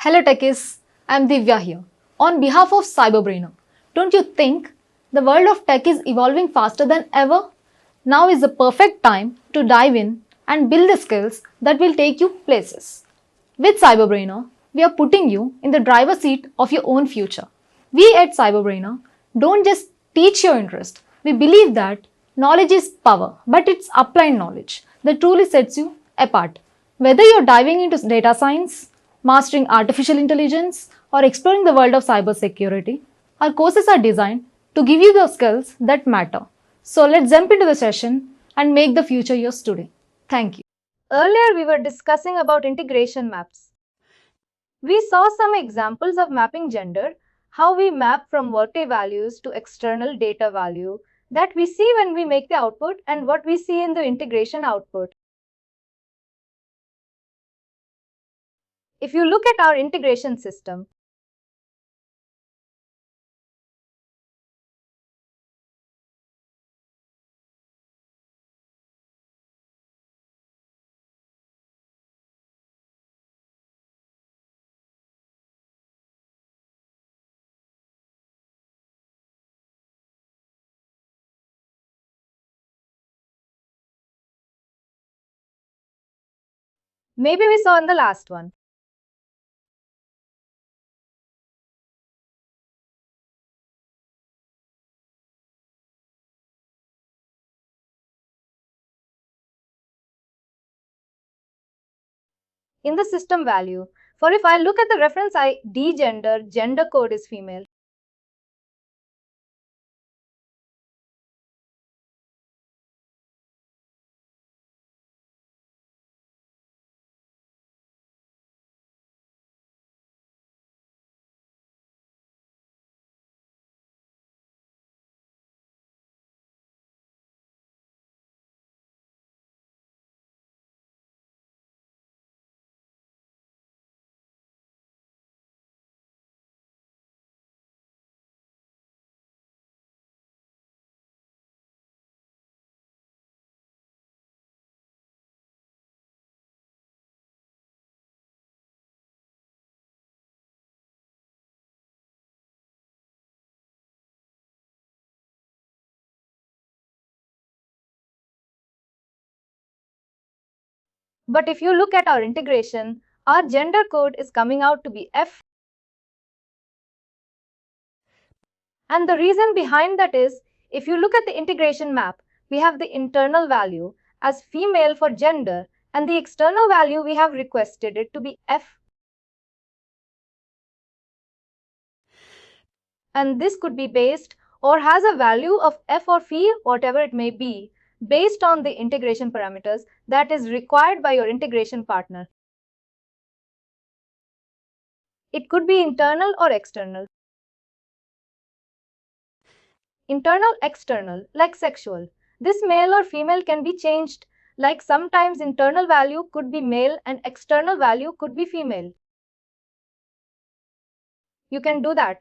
Hello techies, I'm Divya here. On behalf of CyberBrainer, don't you think the world of tech is evolving faster than ever? Now is the perfect time to dive in and build the skills that will take you places. With CyberBrainer, we are putting you in the driver's seat of your own future. We at CyberBrainer don't just teach your interest. We believe that knowledge is power, but it's applied knowledge that truly sets you apart. Whether you're diving into data science, mastering artificial intelligence, or exploring the world of cybersecurity, our courses are designed to give you the skills that matter. So let's jump into the session and make the future yours today. Thank you. Earlier, we were discussing about integration maps. We saw some examples of mapping gender, how we map from Workday values to external data value that we see when we make the output and what we see in the integration output. If you look at our integration system, maybe we saw in the last one. In the system value, for if I look at the reference ID gender code is female. But if you look at our integration, our gender code is coming out to be F. And the reason behind that is, if you look at the integration map, we have the internal value as female for gender, and the external value we have requested it to be F. And this could be based or has a value of F or phi, whatever it may be, based on the integration parameters that is required by your integration partner. It could be internal or external. Internal, external, like sexual. This male or female can be changed, like sometimes internal value could be male and external value could be female. You can do that.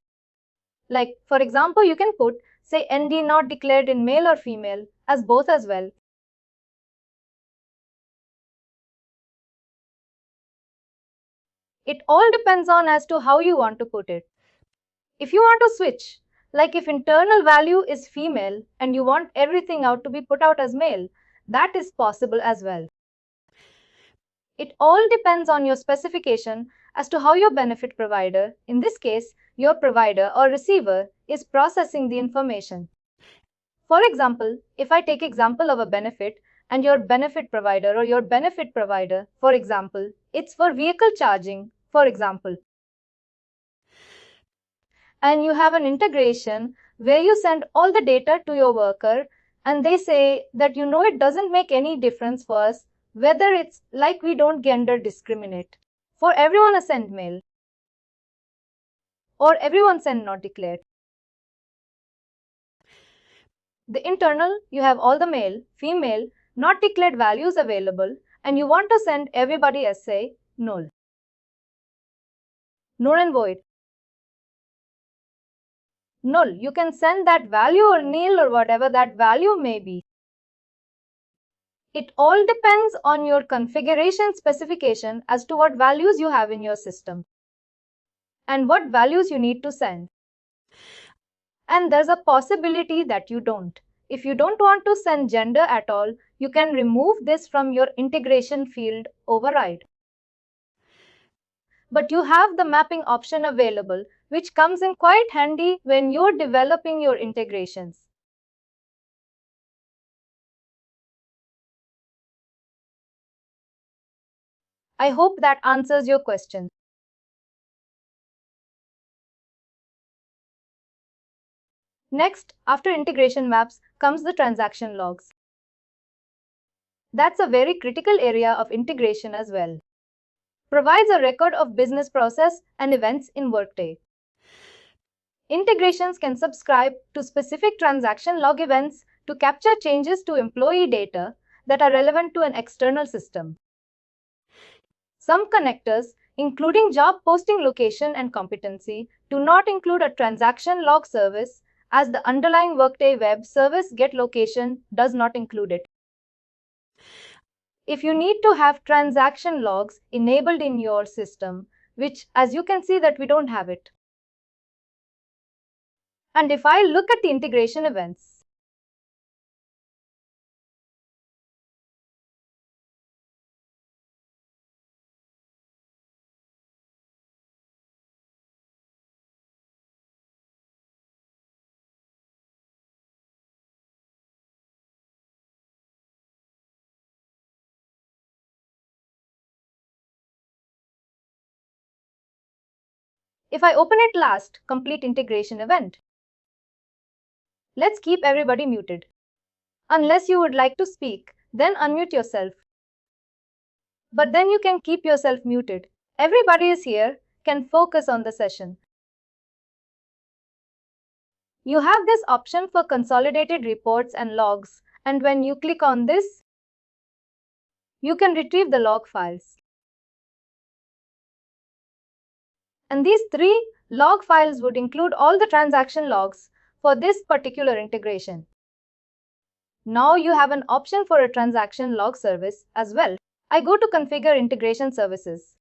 Like, for example, you can put, say, ND not declared in male or female as both as well. It all depends on as to how you want to put it. If you want to switch, like if internal value is female and you want everything out to be put out as male, that is possible as well. It all depends on your specification as to how your benefit provider, in this case, your provider or receiver, is processing the information. For example, if I take example of a benefit and your benefit provider or your benefit provider, for example, it's for vehicle charging, for example. And you have an integration where you send all the data to your worker and they say that it doesn't make any difference for us whether it's like we don't gender discriminate. For everyone send male or everyone send not declared. The internal, you have all the male, female, not declared values available and you want to send everybody as say null. Null and void. Null, you can send that value or nil or whatever that value may be. It all depends on your configuration specification as to what values you have in your system. and what values you need to send. And there's a possibility that you don't. If you don't want to send gender at all, you can remove this from your integration field override. But you have the mapping option available, which comes in quite handy when you're developing your integrations. I hope that answers your question. Next, after integration maps, comes the transaction logs. That's a very critical area of integration as well. Provides a record of business process and events in Workday. Integrations can subscribe to specific transaction log events to capture changes to employee data that are relevant to an external system. Some connectors, including job posting location and competency, do not include a transaction log service, as the underlying Workday web service get location does not include it. If you need to have transaction logs enabled in your system, which as you can see that we don't have it. And if I look at the integration events, if I open it last, complete integration event. Let's keep everybody muted. Unless you would like to speak, then unmute yourself. But then you can keep yourself muted. Everybody is here, can focus on the session. You have this option for consolidated reports and logs, and when you click on this, you can retrieve the log files. And these 3 log files would include all the transaction logs for this particular integration. Now you have an option for a transaction log service as well. I go to Configure Integration Services.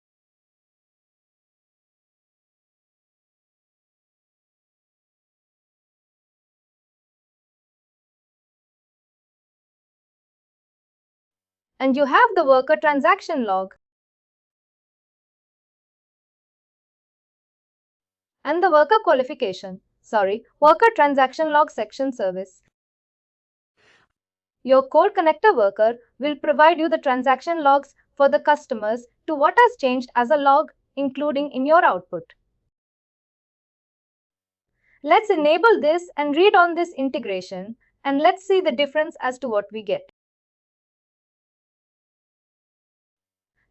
And you have the worker transaction log and the worker worker transaction log section service. Your core connector worker will provide you the transaction logs for the customers to what has changed as a log, including in your output. Let's enable this and read on this integration, and let's see the difference as to what we get.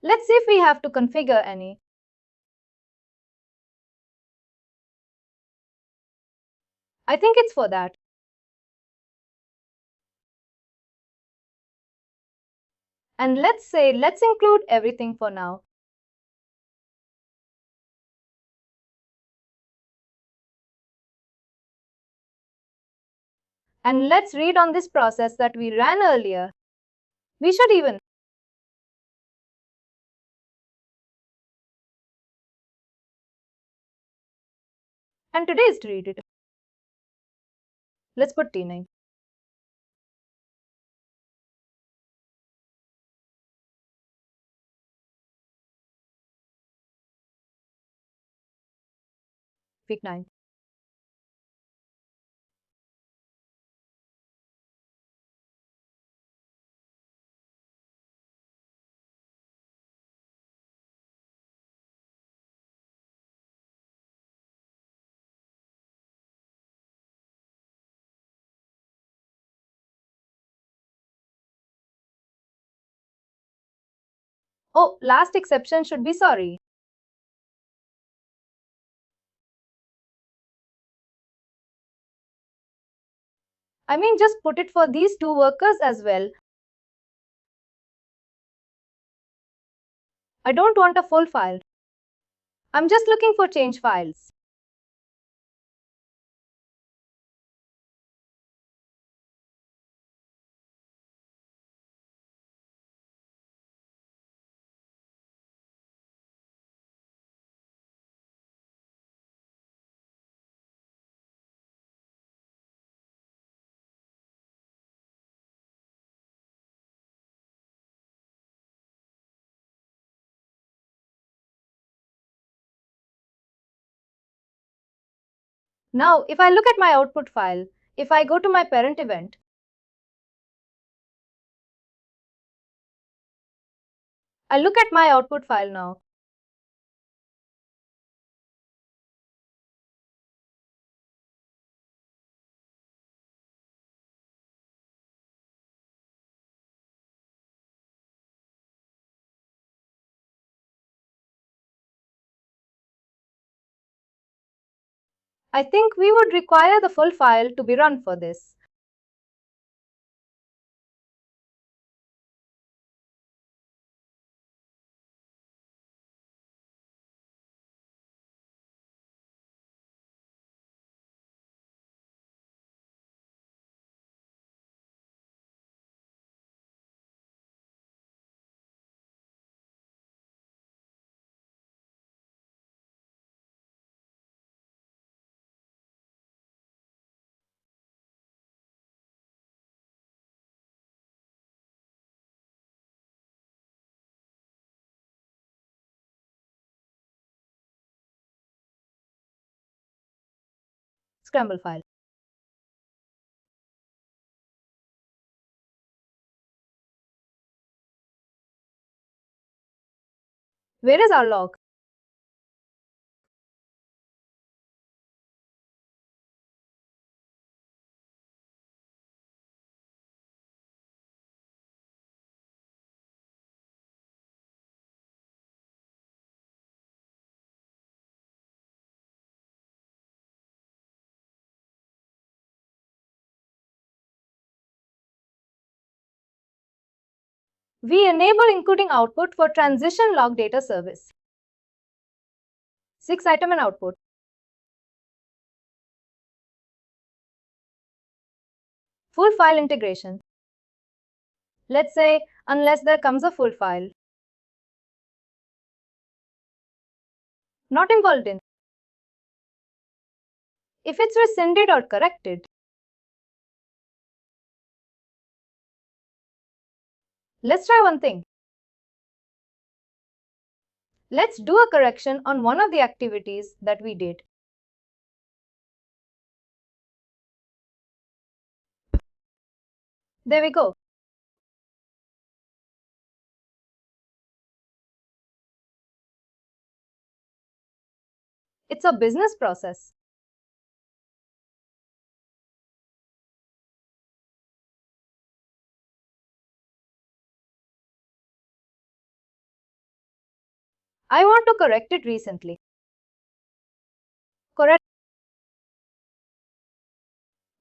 Let's see if we have to configure any. I think it's for that. And let's include everything for now. And let's read on this process that we ran earlier. We should even. And today is to read it. Let's put T9. Week 9. Oh, last exception should be sorry. I mean, just put it for these 2 workers as well. I don't want a full file. I'm just looking for change files. Now, if I look at my output file, if I go to my parent event, I look at my output file now. I think we would require the full file to be run for this. Scramble file. Where is our log? We enable including output for transition log data service. 6 item and output. Full file integration. Let's say, unless there comes a full file. Not involved in. If it's rescinded or corrected. Let's try one thing. Let's do a correction on one of the activities that we did. There we go. It's a business process. I want to correct it recently. Correct.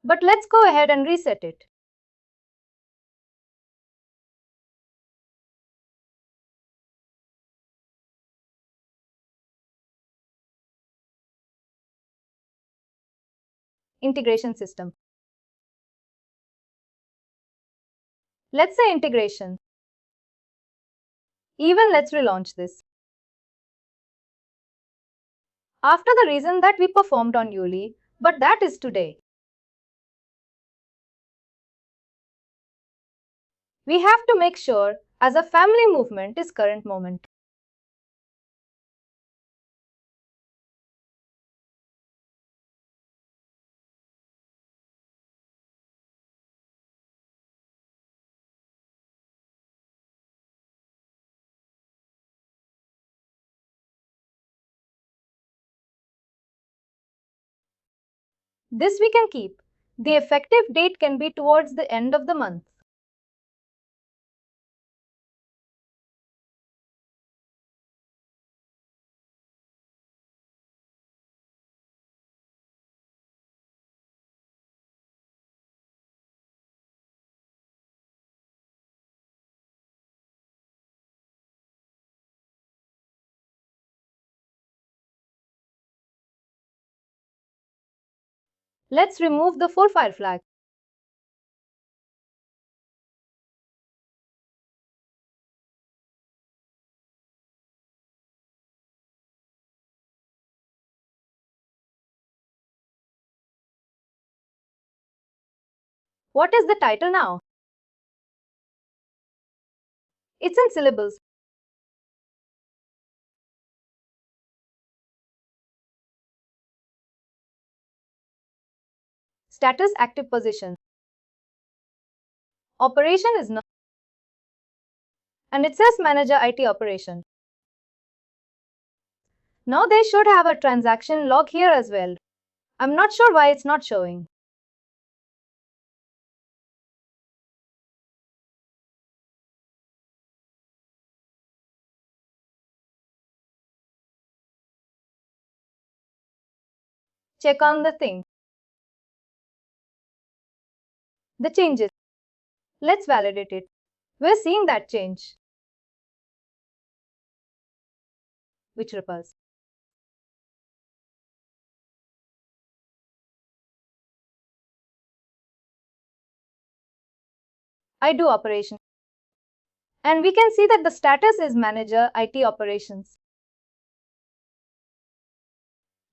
But let's go ahead and reset it. Integration system. Let's say integration. Even let's relaunch this. After the reason that we performed on Yuli, but that is today. We have to make sure as a family movement is current moment. This we can keep. The effective date can be towards the end of the month. Let's remove the full file flag. What is the title now? It's in syllables. Status active position. Operation is not. And it says Manager IT Operation. Now they should have a transaction log here as well. I'm not sure why it's not showing. Check on the thing. The changes. Let's validate it. We're seeing that change. Which ripples? I do operation. And we can see that the status is Manager IT Operations.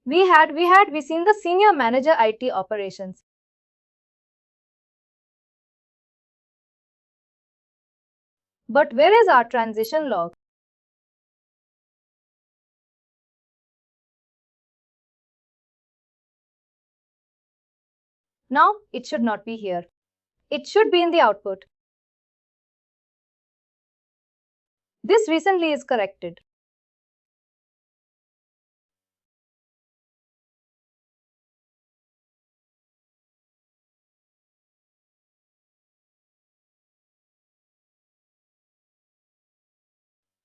We seen the Senior Manager IT Operations. But where is our transition log? Now, it should not be here. It should be in the output. This recently is corrected.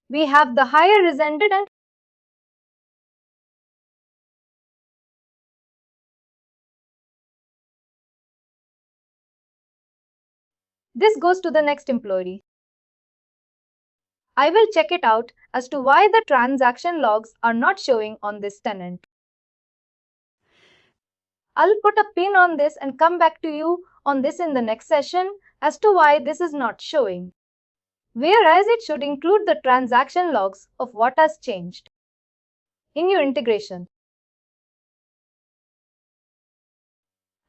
We have the higher resented and this goes to the next employee. I will check it out as to why the transaction logs are not showing on this tenant. I'll put a pin on this and come back to you on this in the next session as to why this is not showing. Whereas it should include the transaction logs of what has changed in your integration.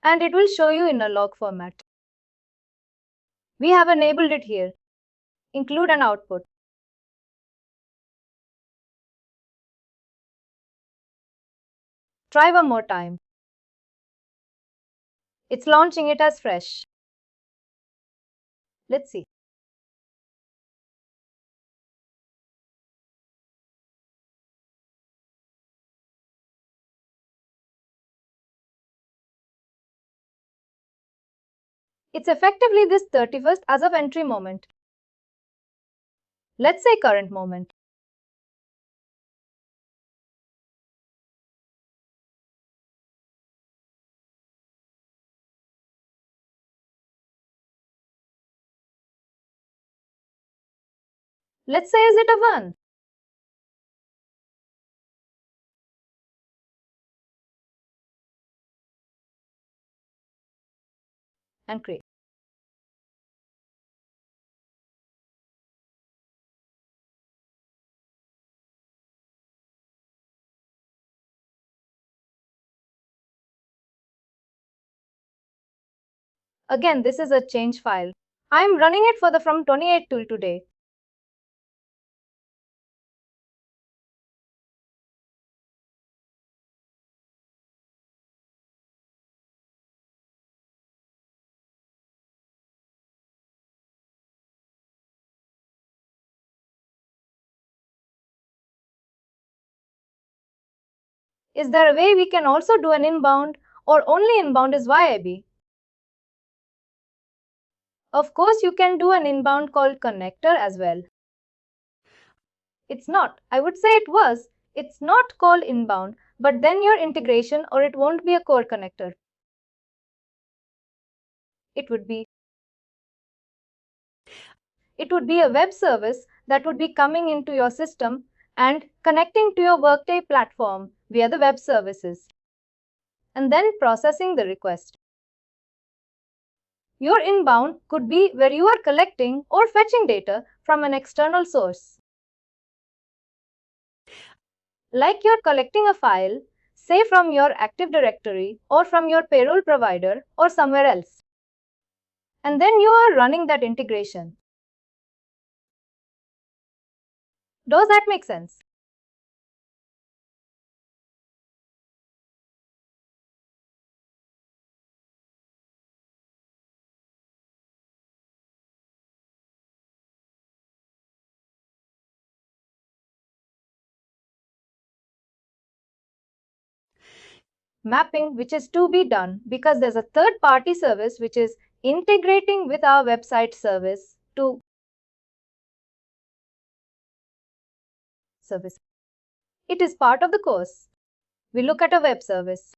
And it will show you in a log format. We have enabled it here. Include an output. Try one more time. It's launching it as fresh. Let's see. It's effectively this 31st as of entry moment. Let's say current moment. Let's say is it a 1? And create. Again, this is a change file. I'm running it for the from 28 till today. Is there a way we can also do an inbound or only inbound is EIB? Of course, you can do an inbound called connector as well. It's not. I would say it was. It's not called inbound, but then your integration or it won't be a core connector. It would be a web service that would be coming into your system and connecting to your Workday platform via the web services and then processing the request. Your inbound could be where you are collecting or fetching data from an external source. Like you're collecting a file, say from your Active Directory or from your payroll provider or somewhere else. And then you are running that integration. Does that make sense? Mapping, which is to be done because there's a third-party service which is integrating with our website service to service. It is part of the course. We look at a web service.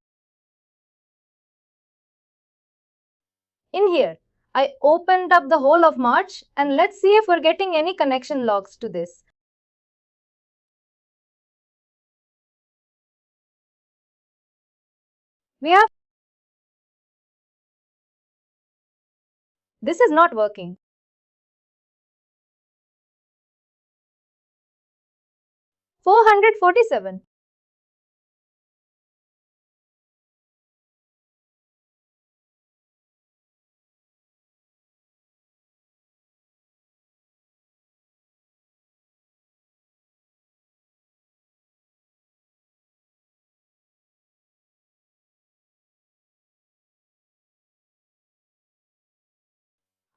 In here, I opened up the whole of March and let's see if we're getting any connection logs to this. We have. This is not working. 447.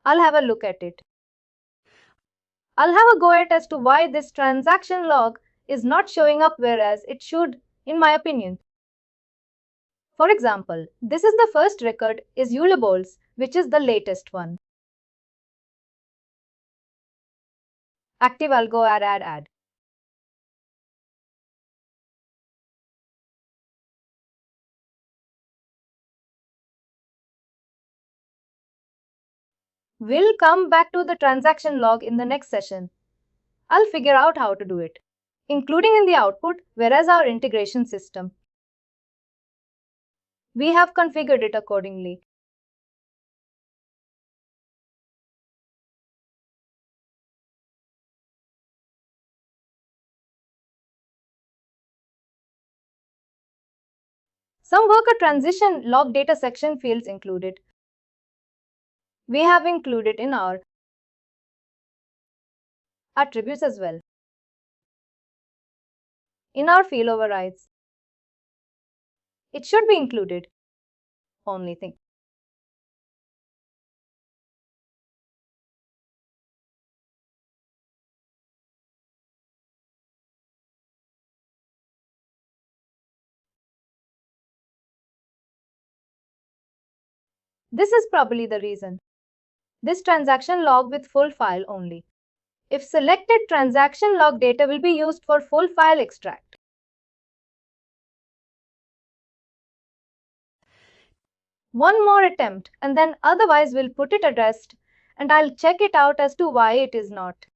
I'll have a look at it. I'll have a go at as to why this transaction log is not showing up whereas it should, in my opinion. For example, this is the first record is Eulabol's, which is the latest one. Active, I'll go add. We'll come back to the transaction log in the next session. I'll figure out how to do it, including in the output, whereas our integration system, we have configured it accordingly. Some worker transition log data section fields included. We have included in our attributes as well. In our field overrides, it should be included. Only thing. This is probably the reason. This transaction log with full file only. If selected, transaction log data will be used for full file extract. One more attempt and then otherwise we'll put it at rest and I'll check it out as to why it is not.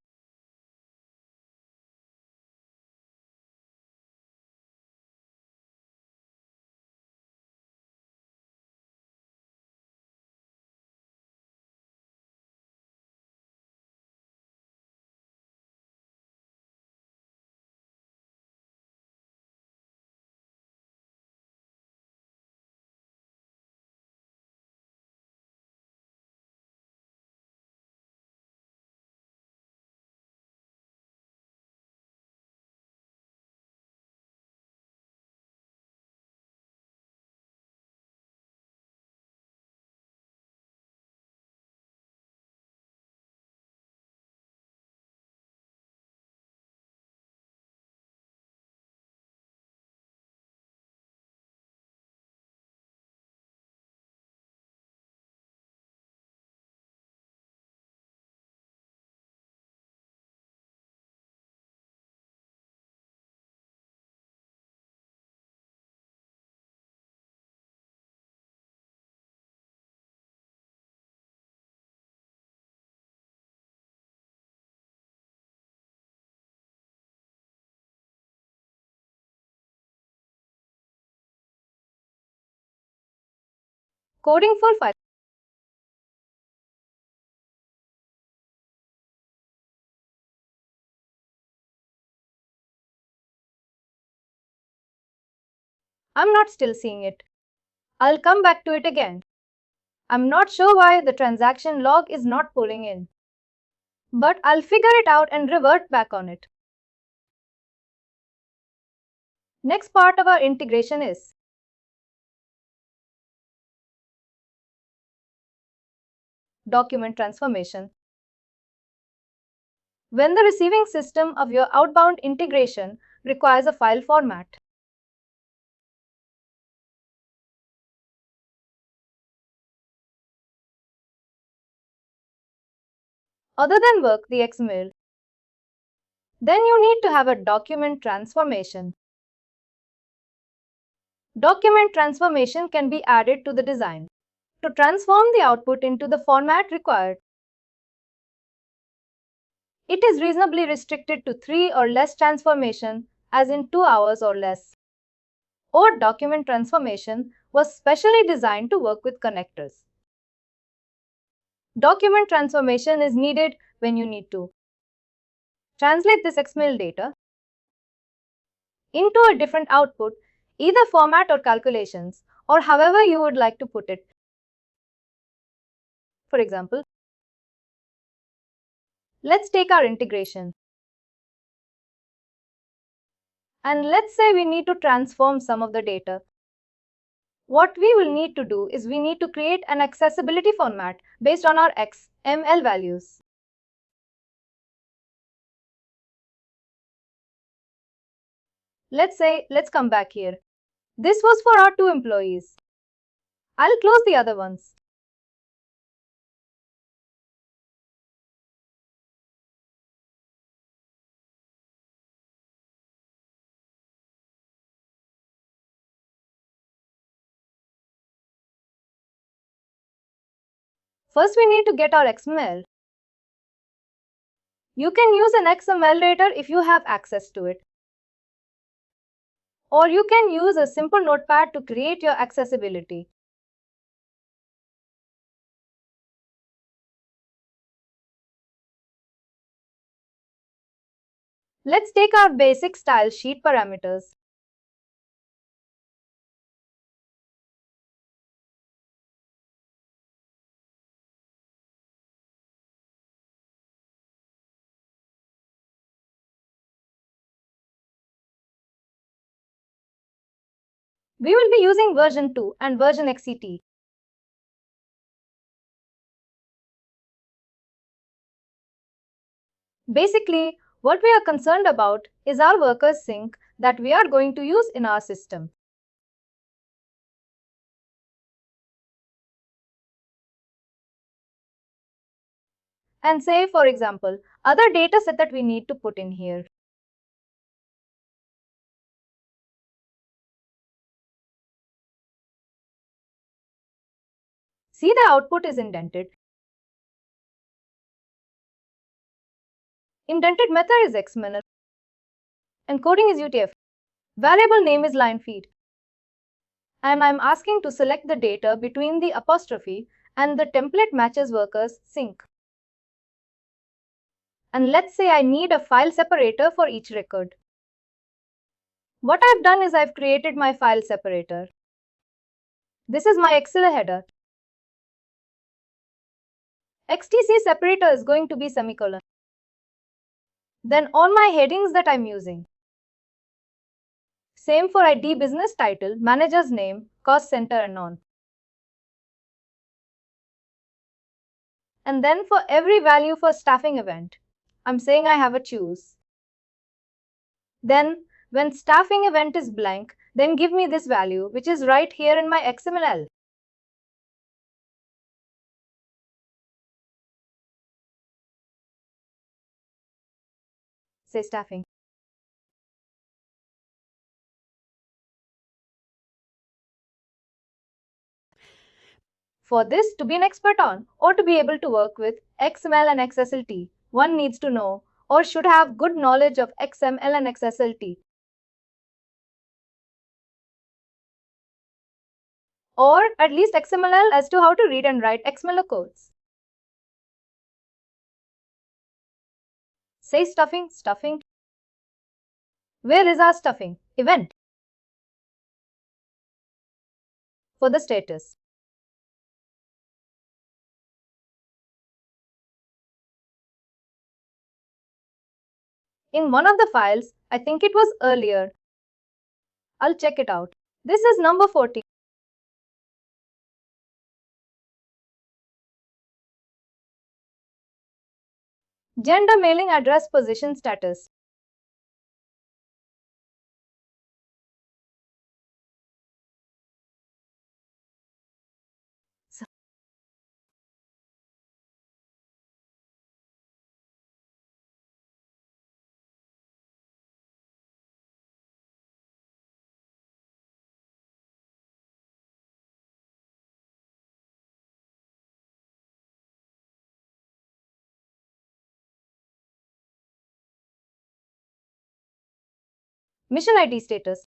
Coding full file. I'm not still seeing it. I'll come back to it again. I'm not sure why the transaction log is not pulling in. But I'll figure it out and revert back on it. Next part of our integration is document transformation. When the receiving system of your outbound integration requires a file format, other than work the XML. Then you need to have a document transformation. Document transformation can be added to the design to transform the output into the format required. It is reasonably restricted to 3 or less transformation, as in 2 hours or less. Or document transformation was specially designed to work with connectors. Document transformation is needed when you need to translate this XML data into a different output, either format or calculations, or however you would like to put it. For example, let's take our integration. And let's say we need to transform some of the data. What we will need to do is we need to create an accessibility format based on our XML values. Let's come back here. This was for our 2 employees. I'll close the other ones. First, we need to get our XML. You can use an XML editor if you have access to it. Or you can use a simple notepad to create your accessibility. Let's take our basic style sheet parameters. We will be using version 2 and version XCT. Basically, what we are concerned about is our workers sync that we are going to use in our system. And say, for example, other data set that we need to put in here. See, the output is indented. Indented method is XML. Encoding is UTF. Variable name is line feed. And I'm asking to select the data between the apostrophe and the template matches workers sync. And let's say I need a file separator for each record. What I've done is I've created my file separator. This is my Excel header. XTC separator is going to be semicolon. Then all my headings that I'm using. Same for ID, business title, manager's name, cost center and on. And then for every value for staffing event, I'm saying I have a choose. Then when staffing event is blank, then give me this value which is right here in my XML. Say staffing. For this to be an expert on or to be able to work with XML and XSLT, one needs to know or should have good knowledge of XML and XSLT. Or at least XML as to how to read and write XML codes. Say stuffing. Where is our stuffing? Event. For the status. In one of the files, I think it was earlier. I'll check it out. This is number 40. Gender, mailing address, position, status. Mission ID status.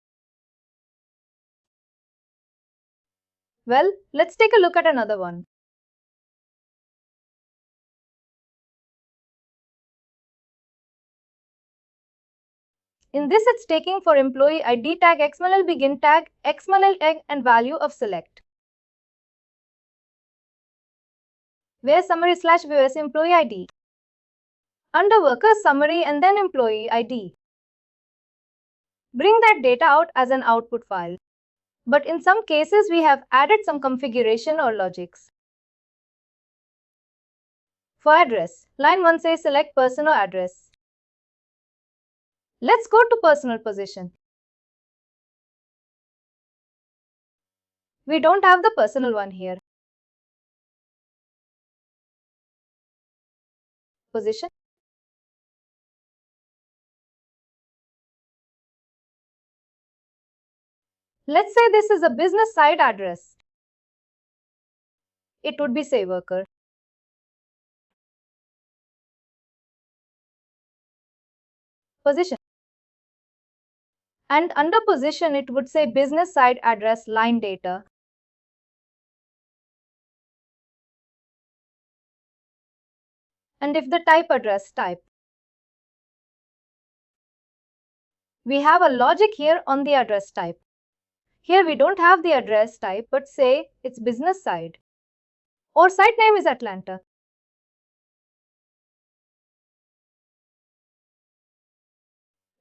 Well, let's take a look at another one. In this, it's taking for employee ID tag XML begin tag, XML tag and value of select. Where summary / views employee ID. Under worker summary and then employee ID. Bring that data out as an output file. But in some cases, we have added some configuration or logics. For address, line 1 says select person or address. Let's go to personal position. We don't have the personal one here. Position. Let's say this is a business side address. It would be say worker. Position. And under position, it would say business side address line data. And if the type address type. We have a logic here on the address type. Here we don't have the address type, but say it's business side. Or site name is Atlanta.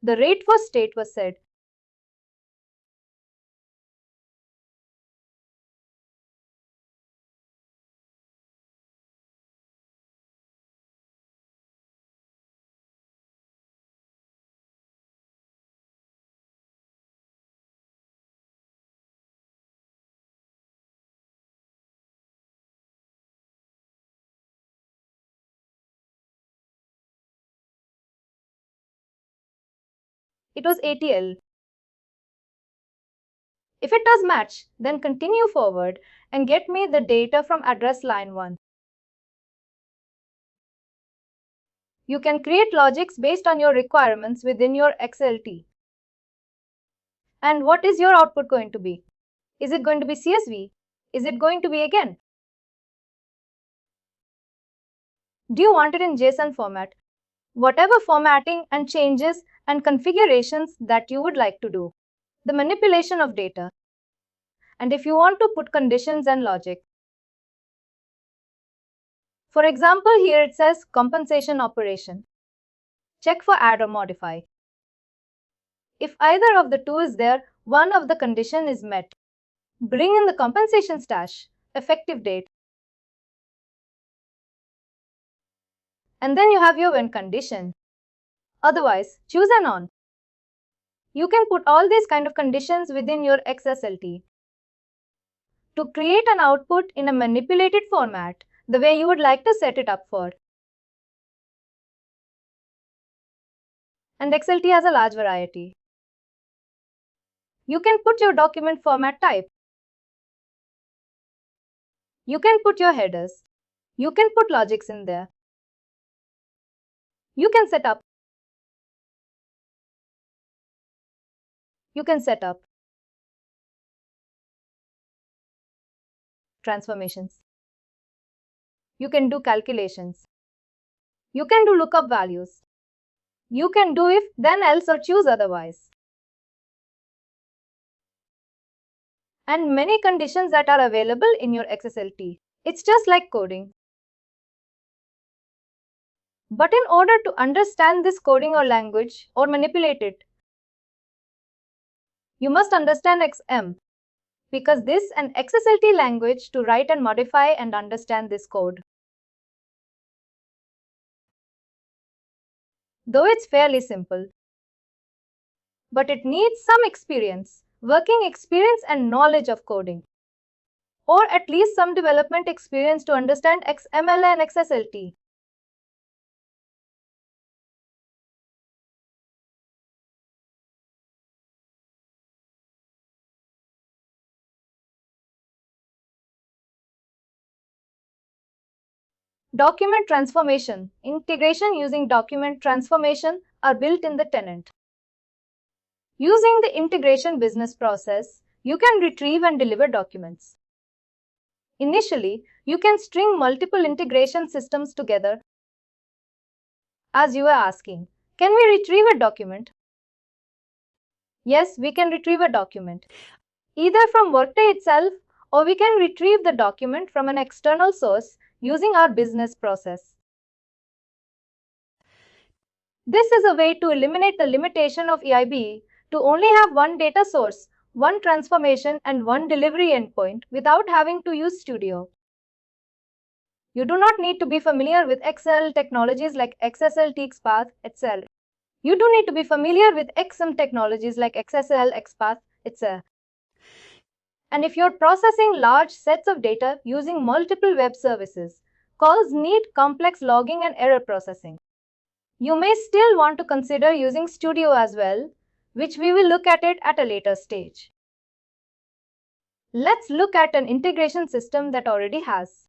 The rate for state was said. It was ATL. If it does match, then continue forward and get me the data from address line 1. You can create logics based on your requirements within your XLT. And what is your output going to be? Is it going to be CSV? Is it going to be again? Do you want it in JSON format? Whatever formatting and changes and configurations that you would like to do. The manipulation of data. And if you want to put conditions and logic. For example, here it says compensation operation. Check for add or modify. If either of the two is there, one of the condition is met. Bring in the compensation stash, effective date. And then you have your when condition. Otherwise, choose an on. You can put all these kind of conditions within your XSLT to create an output in a manipulated format, the way you would like to set it up for. And XLT has a large variety. You can put your document format type. You can put your headers. You can put logics in there. You can set up. You can set up transformations. You can do calculations. You can do lookup values. You can do if, then else or choose otherwise. And many conditions that are available in your XSLT. It's just like coding. But in order to understand this coding or language or manipulate it, you must understand XM, because this is an XSLT language to write and modify and understand this code. Though it's fairly simple, but it needs some experience, working experience and knowledge of coding, or at least some development experience to understand XML and XSLT. Document transformation, integration using document transformation are built in the tenant. Using the integration business process, you can retrieve and deliver documents. Initially, you can string multiple integration systems together. As you are asking, can we retrieve a document? Yes, we can retrieve a document, either from Workday itself, or we can retrieve the document from an external source using our business process. This is a way to eliminate the limitation of EIB to only have one data source, one transformation, and one delivery endpoint without having to use Studio. You do not need to be familiar with XML technologies like XSLT, XPath, etc. You do need to be familiar with XM technologies like XSL, XPath, etc. And if you're processing large sets of data using multiple web services, calls need complex logging and error processing. You may still want to consider using Studio as well, which we will look at it at a later stage. Let's look at an integration system that already has.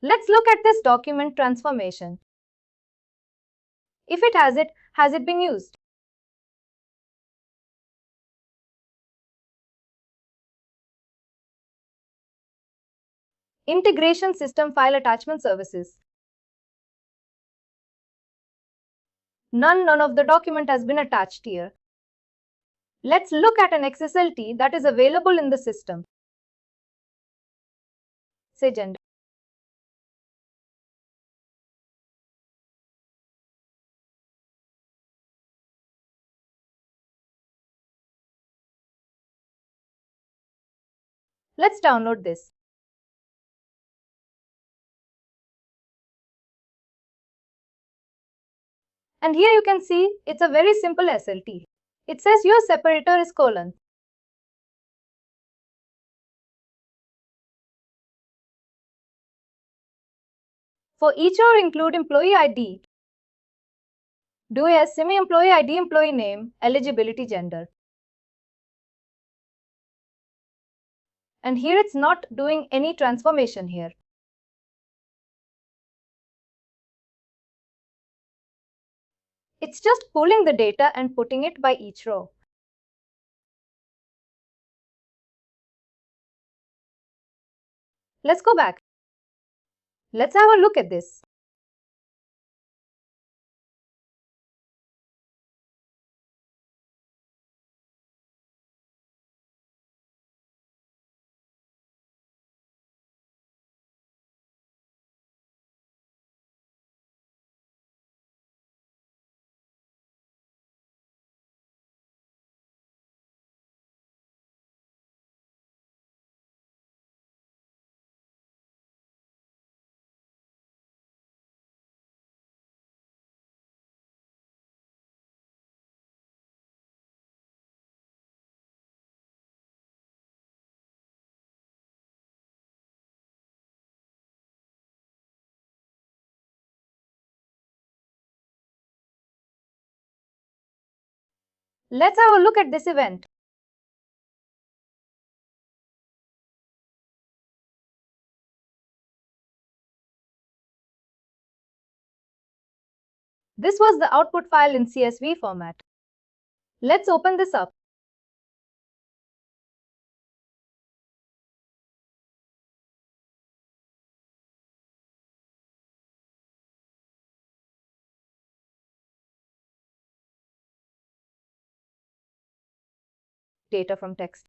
Let's look at this document transformation. If it has it been used? Integration system file attachment services. None of the document has been attached here. Let's look at an XSLT that is available in the system. Say gender. Let's download this. And here you can see it's a very simple SLT. It says your separator is colon. For each row include employee ID, do a semi-employee ID, employee name, eligibility, gender. And here it's not doing any transformation here. It's just pulling the data and putting it by each row. Let's go back. Let's have a look at this. Let's have a look at this event. This was the output file in CSV format. Let's open this up. data from text.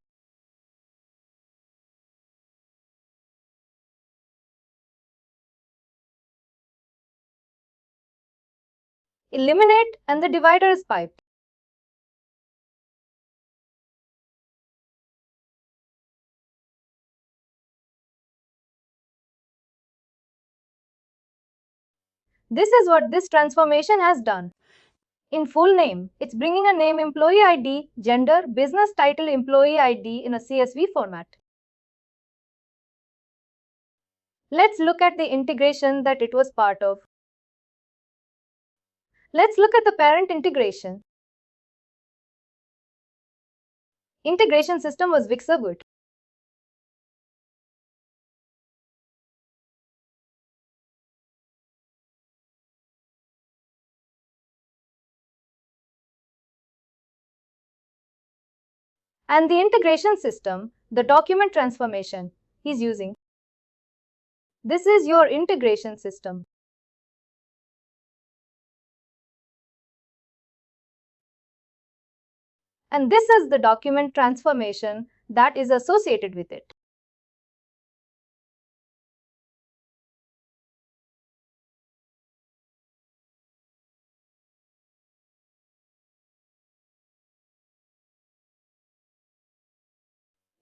Eliminate and the divider is piped. This is what this transformation has done. In full name, it's bringing a name employee ID, gender, business title employee ID in a CSV format. Let's look at the integration that it was part of. Let's look at the parent integration. Integration system was Vixaboot. And the integration system, the document transformation, he's using. This is your integration system. And this is the document transformation that is associated with it.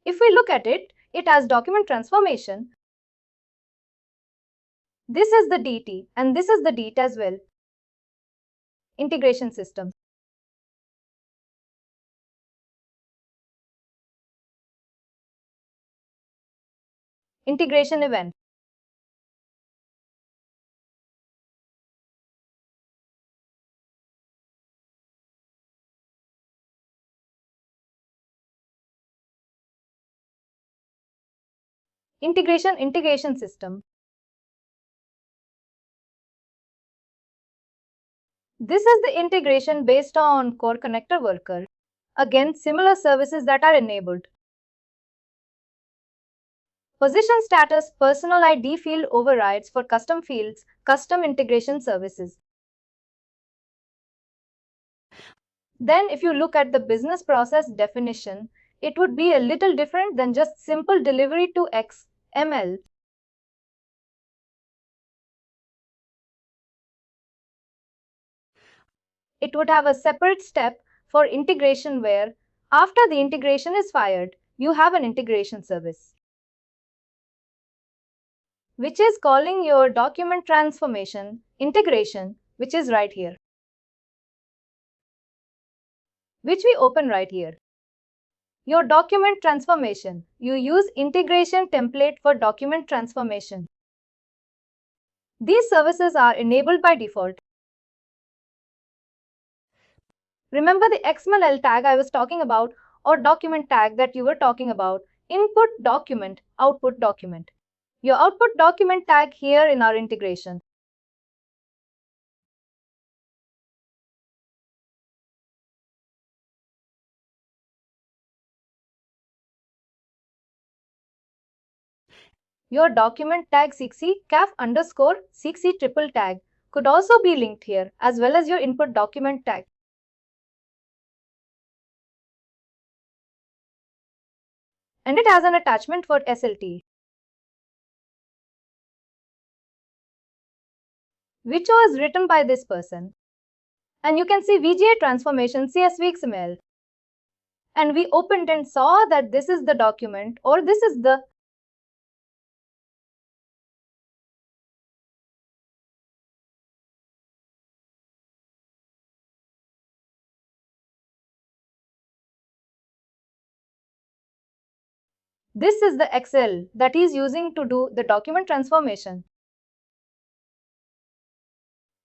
If we look at it, it has document transformation. This is the DT and this is the DT as well. Integration system. Integration event. Integration system. This is the integration based on Core Connector worker. Again, similar services that are enabled. Position status personal ID field overrides for custom fields, custom integration services. Then if you look at the business process definition, it would be a little different than just simple delivery to XML. It would have a separate step for integration where, after the integration is fired, you have an integration service, which is calling your document transformation integration, which is right here, which we open right here. Your document transformation. You use integration template for document transformation. These services are enabled by default. Remember the XML tag I was talking about or document tag that you were talking about? Input document, output document. Your output document tag here in our integration. Your document tag CXC CAF underscore CXC triple tag could also be linked here as well as your input document tag. And it has an attachment for SLT, which was written by this person. And you can see VGA transformation CSV XML. And we opened and saw that this is the document or this is the Excel that he is using to do the document transformation.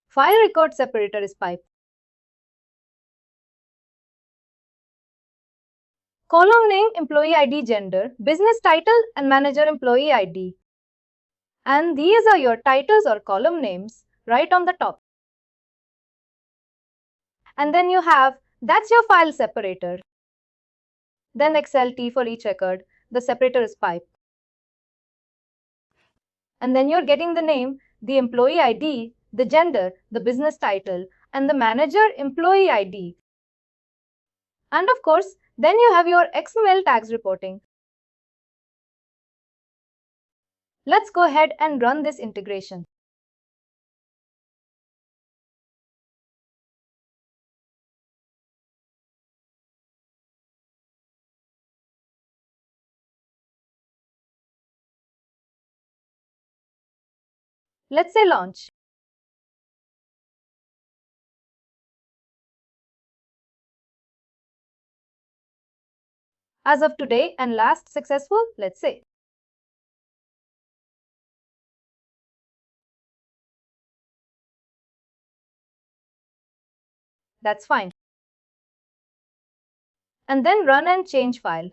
File record separator is piped. Column name, employee ID, gender, business title and manager employee ID. And these are your titles or column names right on the top. And then you have, that's your file separator. Then XLT for each record, the separator is piped. And then you're getting the name, the employee ID, the gender, the business title, and the manager employee ID. And of course, then you have your XML tags reporting. Let's go ahead and run this integration. Let's say launch. As of today and last successful, let's say. That's fine. And then run and change file.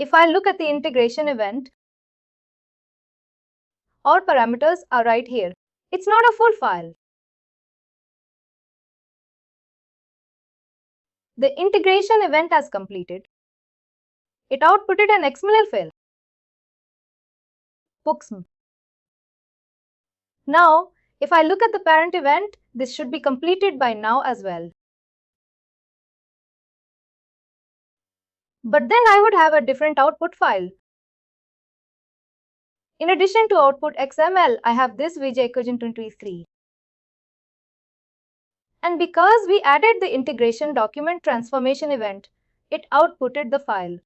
If I look at the integration event, our parameters are right here. It's not a full file. The integration event has completed. It outputted an XML file. Books. Now, if I look at the parent event, this should be completed by now as well. But then I would have a different output file. In addition to output XML, I have this VJ23. And because we added the integration document transformation event, it outputted the file.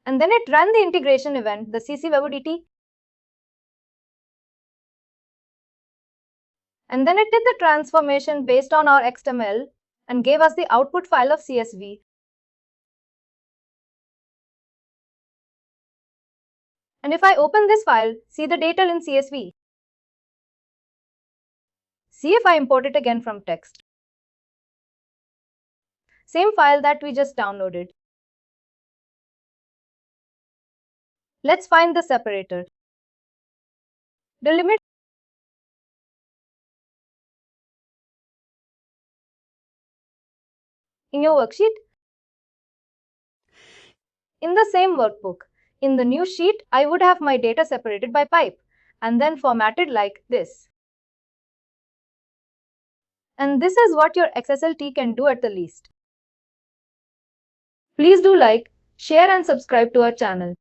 And then it ran the integration event, the CCWDT. And then it did the transformation based on our XML and gave us the output file of CSV. And if I open this file, see the data in CSV. See if I import it again from text. Same file that we just downloaded. Let's find the separator. Delimit. In your worksheet. In the same workbook. In the new sheet, I would have my data separated by pipe and then formatted like this. And this is what your XSLT can do at the least. Please do like, share and subscribe to our channel.